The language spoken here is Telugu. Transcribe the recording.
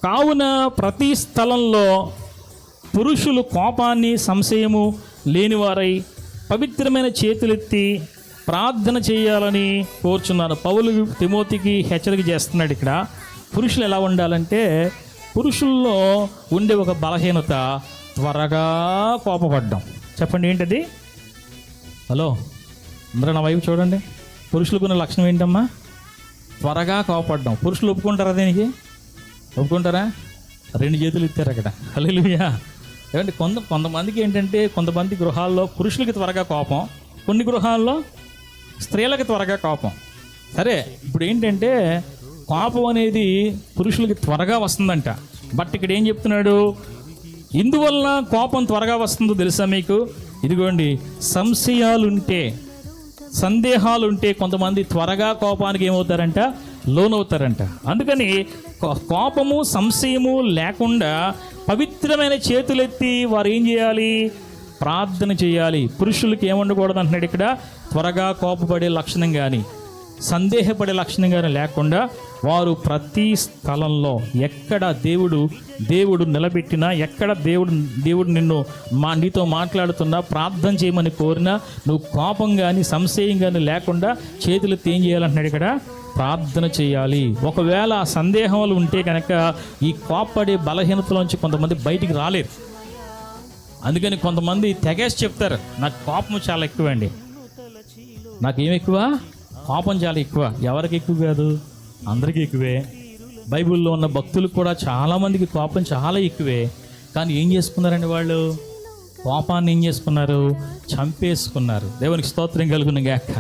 కావున ప్రతి స్థలంలో పురుషులు కోపాన్ని సంశయము లేనివారై పవిత్రమైన చేతులెత్తి ప్రార్థన చేయాలని కోరుచున్నాను. పౌలు తిమోతికి హెచ్చరిక చేస్తున్నాడు. ఇక్కడ పురుషులు ఎలా ఉండాలంటే, పురుషుల్లో ఉండే ఒక బలహీనత త్వరగా కోపపడ్డం. చెప్పండి ఏంటది? హలో, అందరూ నా వైపు చూడండి. పురుషులకు ఉన్న లక్షణం ఏంటమ్మా? త్వరగా కోపపడ్డం. పురుషులు ఒప్పుకుంటారా దీనికి? ఒప్పుకుంటారా? 2 చేతులు ఎత్తారు అక్కడ. హల్లెలూయా. ఏమంటే కొంతమందికి ఏంటంటే, కొంతమంది గృహాల్లో పురుషులకి త్వరగా కోపం, కొన్ని గృహాల్లో స్త్రీలకు త్వరగా కోపం. సరే, ఇప్పుడు ఏంటంటే కోపం అనేది పురుషులకి త్వరగా వస్తుందంట. బట్ ఇక్కడ ఏం చెప్తున్నాడు? ఇందువల్ల కోపం త్వరగా వస్తుందో తెలుసా మీకు? ఇదిగోండి, సంశయాలుంటే, సందేహాలుంటే కొంతమంది త్వరగా కోపానికి ఏమవుతారంట? లోనవుతారంట. అందుకని కోపము సంశయము లేకుండా పవిత్రమైన చేతులెత్తి వారు ఏం చేయాలి? ప్రార్థన చేయాలి. పురుషులకి ఏముండకూడదు అంటున్నాడు ఇక్కడ? త్వరగా కోపపడే లక్షణం కానీ సందేహపడే లక్షణం కానీ లేకుండా వారు ప్రతి స్థలంలో ఎక్కడ దేవుడు నిలబెట్టినా, ఎక్కడ దేవుడు నిన్ను నీతో మాట్లాడుతున్నా, ప్రార్థన చేయమని కోరినా నువ్వు కోపం కానీ సంశయం కానీ లేకుండా చేతులెత్తి ఏం చేయాలంటున్నాడు ఇక్కడ? ప్రార్థన చేయాలి. ఒకవేళ ఆ సందేహాలు ఉంటే కనుక ఈ కోపపడే బలహీనతలోంచి కొంతమంది బయటికి రాలేరు. అందుకని కొంతమంది తెగేసి చెప్తారు, నాకు కోపం చాలా ఎక్కువ అండి. నాకేం ఎక్కువ? కోపం చాలా ఎక్కువ. ఎవరికి ఎక్కువ కాదు? అందరికీ ఎక్కువే. బైబిల్లో ఉన్న భక్తులకు కూడా చాలామందికి కోపం చాలా ఎక్కువే. కానీ ఏం చేసుకున్నారండి వాళ్ళు? కోపాన్ని ఏం చేసుకున్నారు? చంపేసుకున్నారు. దేవునికి స్తోత్రం కలుగును గాక.